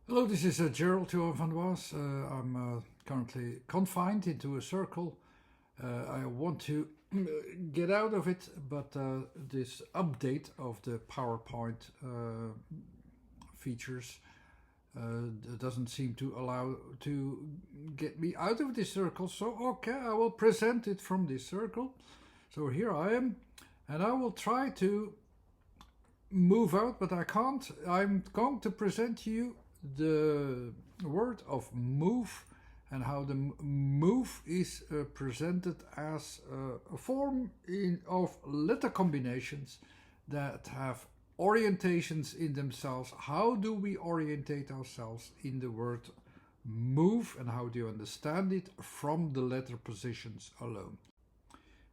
Hello, this is Gerald Johan van Was. I'm currently confined into a circle. I want to get out of it, but this update of the PowerPoint features doesn't seem to allow to get me out of this circle. So, okay, I will present it from this circle. So here I am, and I will try to move out, but I can't. I'm going to present to you the word of move and how the move is presented as a form of letter combinations that have orientations in themselves. How do we orientate ourselves in the word move, and how do you understand it from the letter positions alone?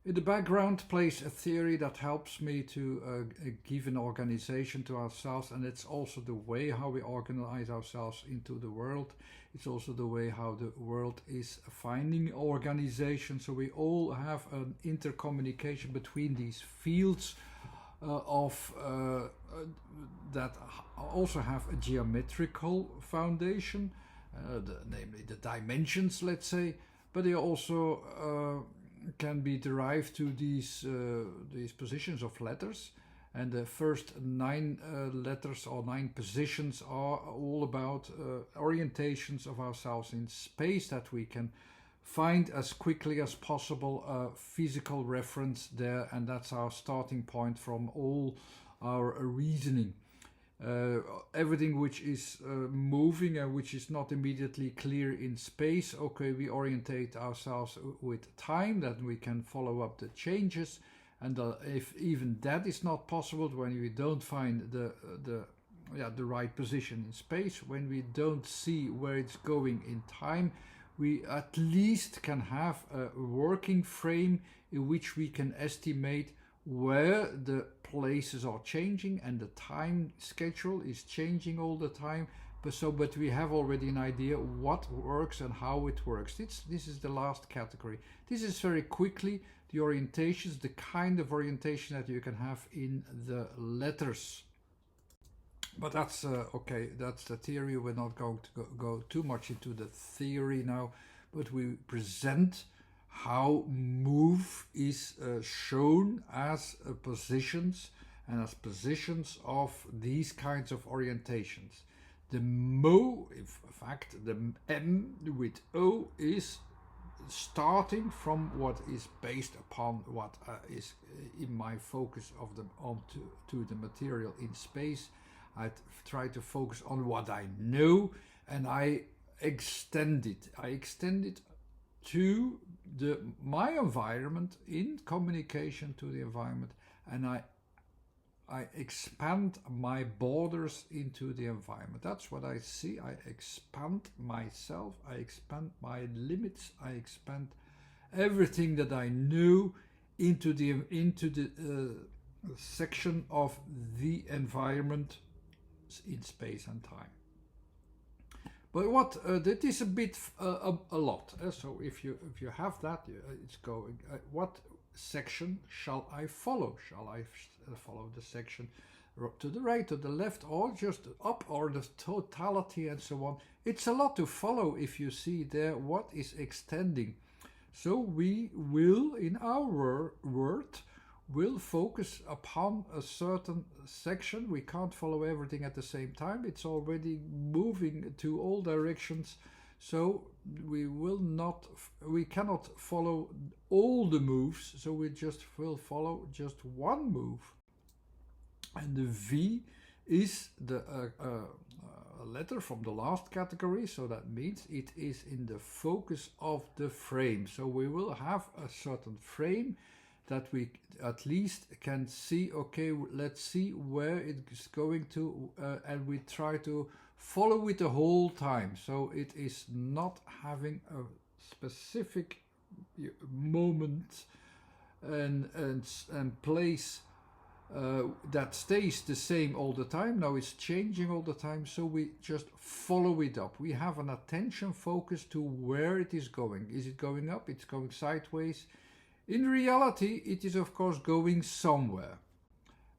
In the background plays a theory that helps me to give an organization to ourselves, and it's also the way how we organize ourselves into the world. It's also the way how the world is finding organization. So we all have an intercommunication between these fields that also have a geometrical foundation, namely the dimensions, let's say, but they also can be derived to these positions of letters, and the first 9 letters or 9 positions are all about orientations of ourselves in space, that we can find as quickly as possible a physical reference there, and that's our starting point from all our reasoning. Everything which is moving and which is not immediately clear in space, okay, we orientate ourselves with time, that we can follow up the changes. And if even that is not possible, when we don't find the right position in space, when we don't see where it's going in time, we at least can have a working frame in which we can estimate where the places are changing and the time schedule is changing all the time. But we have already an idea what works and how it works. This is the last category. This is very quickly the orientations, the kind of orientation that you can have in the letters. But that's okay, that's the theory. We're not going to go too much into the theory now, but we present how move is shown as positions, and as positions of these kinds of orientations. The mo, in fact, the M with O is starting from what is based upon what is in my focus of the onto to the material in space. I try to focus on what I know, and I extend it. I extend it to my environment, in communication to the environment, and I expand my borders into the environment. That's what I see. I expand myself, I expand my limits, I expand everything that I know into the section of the environment in space and time. But what that is a bit a lot. So if you have that, it's going. What section shall I follow? Shall I follow the section to the right, to the left, or just up, or the totality and so on? It's a lot to follow if you see there what is extending. So we will, in our word, will focus upon a certain section. We can't follow everything at the same time. It's already moving to all directions. So we cannot follow all the moves. So we just will follow just one move. And the V is the letter from the last category. So that means it is in the focus of the frame. So we will have a certain frame that we at least can see, okay, let's see where it's going to, and we try to follow it the whole time. So it is not having a specific moment and place that stays the same all the time. Now it's changing all the time, so we just follow it up. We have an attention focus to where it is going. Is it going up? It's going sideways. In reality, it is of course going somewhere.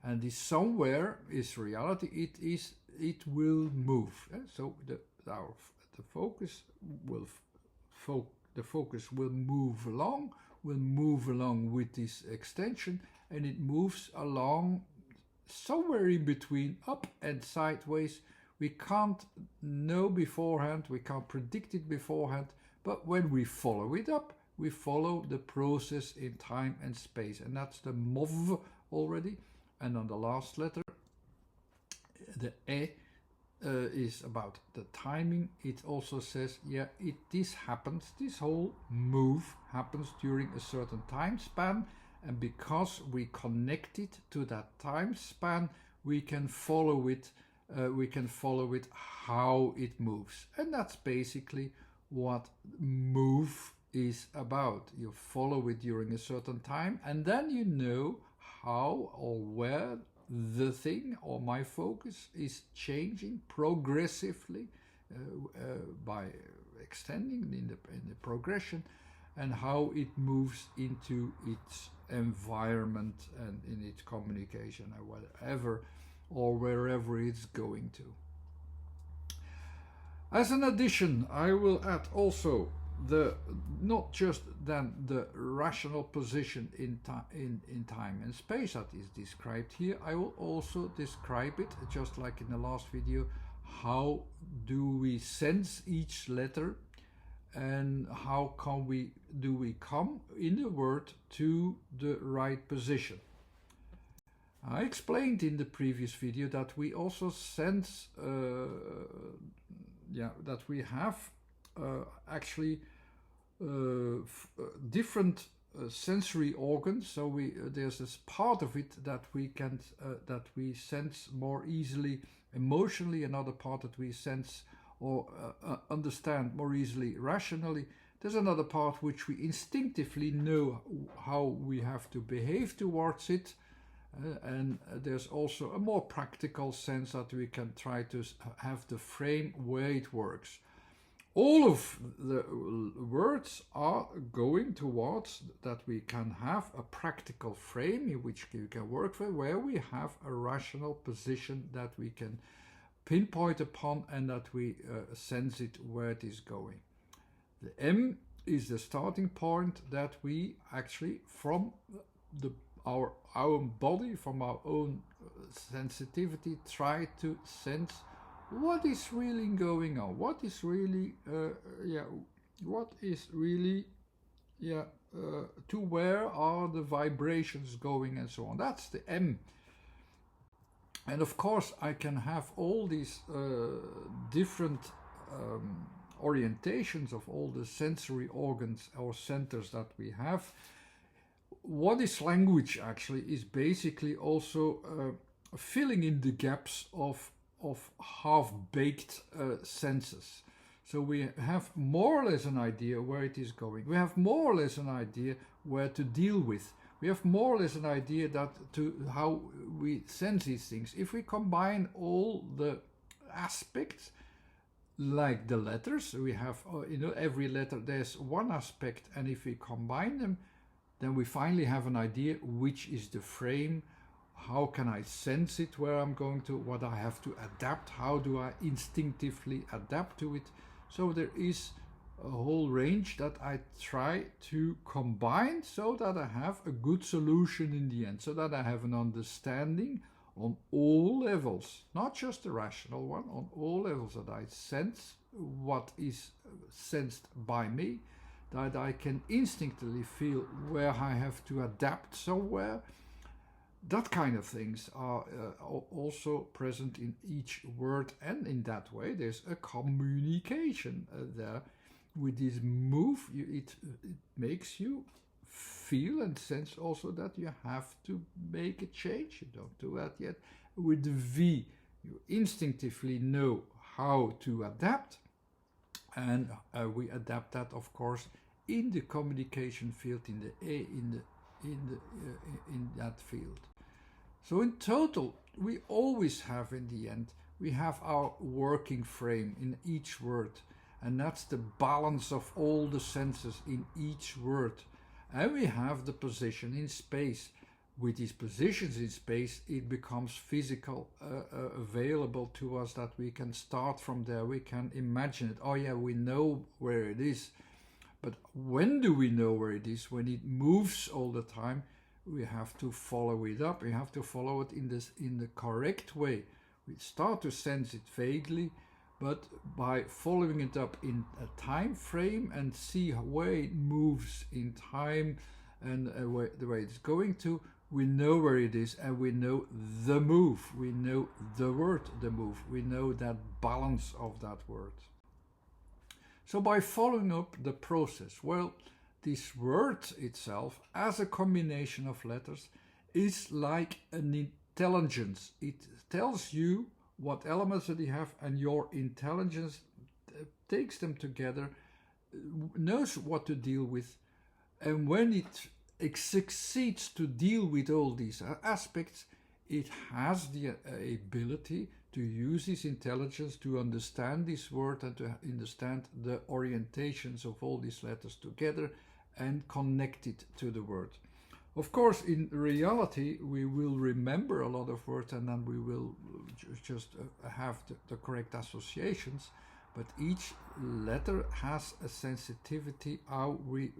And this somewhere is reality. It will move. So the focus will the focus will move along with this extension, and it moves along somewhere in between, up and sideways. We can't know beforehand, we can't predict it beforehand, but when we follow it up, we follow the process in time and space, and that's the MOV already. And on the last letter, the E, is about the timing. It also says, yeah, this happens, this whole move happens during a certain time span, and because we connect it to that time span, we can follow it. How it moves, and that's basically what move is about. You follow it during a certain time, and then you know how or where the thing or my focus is changing progressively by extending in the progression, and how it moves into its environment and in its communication or whatever or wherever it's going to. As an addition, I will add also not just then the rational position in time and space that is described here. I will also describe it, just like in the last video, how do we sense each letter, and how do we come in the word to the right position. I explained in the previous video that we also sense that we have actually different sensory organs. So there's this part of it that we sense more easily emotionally, another part that we sense or understand more easily rationally. There's another part which we instinctively know how we have to behave towards it. And there's also a more practical sense that we can try to have the frame where it works. All of the words are going towards that we can have a practical frame in which you can work with, where we have a rational position that we can pinpoint upon and that we sense it where it is going. The M is the starting point that we actually, from our own body, from our own sensitivity, try to sense what is really going on, what is really to where are the vibrations going and so on. That's the M. And of course I can have all these different orientations of all the sensory organs or centers that we have. What is language actually is basically also filling in the gaps of half-baked senses. So we have more or less an idea where it is going. We have more or less an idea where to deal with. We have more or less an idea how we sense these things. If we combine all the aspects, like the letters, we have every letter there's one aspect, and if we combine them, then we finally have an idea which is the frame. How can I sense it where I'm going to, what I have to adapt, how do I instinctively adapt to it. So there is a whole range that I try to combine so that I have a good solution in the end, so that I have an understanding on all levels, not just the rational one, on all levels, that I sense what is sensed by me, that I can instinctively feel where I have to adapt somewhere. That kind of things are also present in each word, and in that way there's a communication there. With this move, it makes you feel and sense also that you have to make a change. You don't do that yet. With the V, you instinctively know how to adapt, and we adapt that, of course, in the communication field, in the A, in that field. So in total, we always have, in the end, we have our working frame in each word, and that's the balance of all the senses in each word. And we have the position in space. with these positions in space, it becomes physical, available to us, that we can start from there. We can imagine it. Oh yeah, we know where it is. But when do we know where it is? When it moves all the time, we have to follow it up. We have to follow it in the correct way. We start to sense it vaguely, but by following it up in a time frame and see where it moves in time and the way it's going to, we know where it is, and we know the move. We know the word, the move. We know that balance of that word. So by following up the process, well, this word itself, as a combination of letters, is like an intelligence. It tells you what elements that you have, and your intelligence takes them together, knows what to deal with, and when it succeeds to deal with all these aspects, it has the ability to use this intelligence to understand this word and to understand the orientations of all these letters together and connect it to the word. Of course, in reality, we will remember a lot of words, and then we will just have the correct associations. But each letter has a sensitivity, how we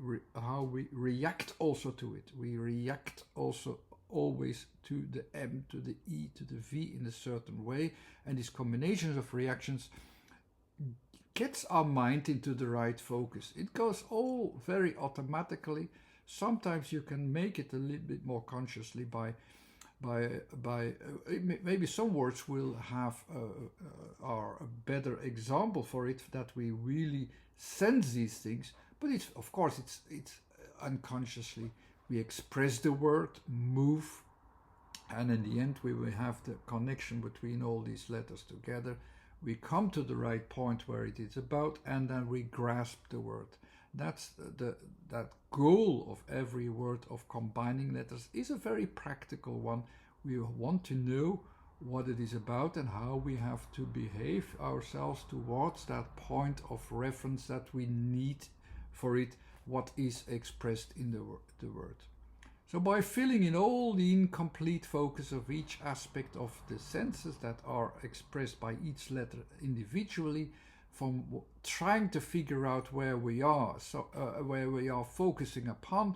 react also to it. We react also always to the M, to the E, to the V in a certain way. And these combinations of reactions gets our mind into the right focus. It goes all very automatically. Sometimes you can make it a little bit more consciously by maybe some words will have are a better example for it, that we really sense these things. But it's, of course, it's unconsciously we express the word, move, and in the end we will have the connection between all these letters together. We come to the right point where it is about, and then we grasp the word. That's that goal of every word, of combining letters, is a very practical one. We want to know what it is about and how we have to behave ourselves towards that point of reference that we need for it, what is expressed in the word. So by filling in all the incomplete focus of each aspect of the senses that are expressed by each letter individually, from trying to figure out where we are, where we are focusing upon,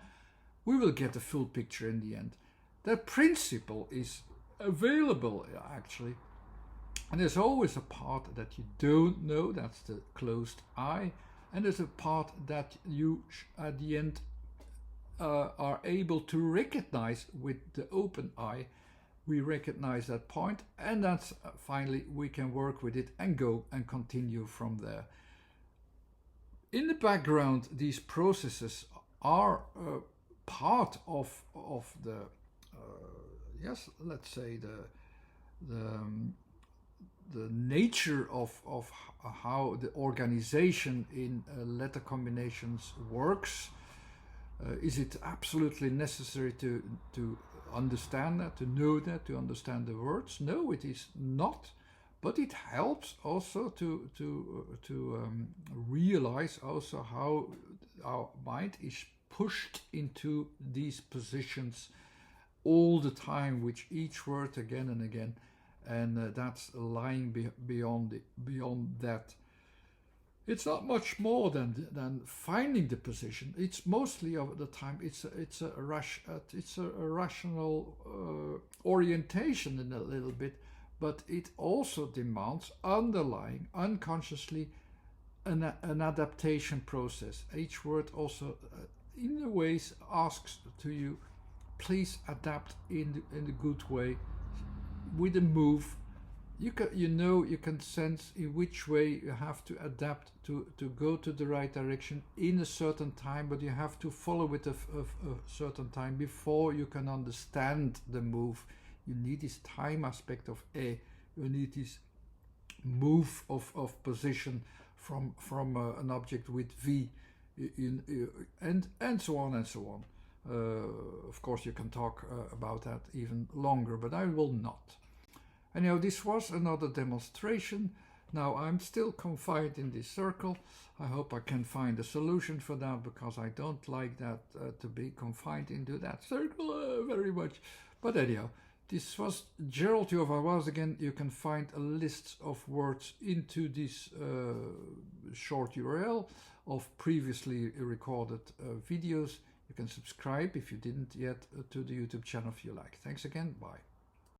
we will get a full picture in the end. The principle is available actually, and there's always a part that you don't know, that's the closed eye, and there's a part that you at the end are able to recognize with the open eye. We recognize that point, and that's finally we can work with it and go and continue from there. In the background, these processes are part of the yes, let's say the nature of how the organization in letter combinations works. Is it absolutely necessary to understand that, to know that, to understand the words? No, it is not. But it helps also to realize also how our mind is pushed into these positions all the time, with each word again and again, and that's lying beyond that. It's not much more than finding the position. It's mostly of the time it's a rational orientation in a little bit, but it also demands underlying unconsciously an adaptation process. Each word also in a way asks to you, please adapt in a good way with a move. You can sense in which way you have to adapt to go to the right direction in a certain time, but you have to follow it a certain time before you can understand the move. You need this time aspect of A. You need this move of position from an object with V, and so on and so on. Of course, you can talk about that even longer, but I will not. Anyhow, this was another demonstration. Now I'm still confined in this circle. I hope I can find a solution for that, because I don't like that to be confined into that circle very much. But anyhow, this was Gerald Jovavois again. You can find a list of words into this short URL of previously recorded videos. You can subscribe if you didn't yet to the YouTube channel if you like. Thanks again. Bye.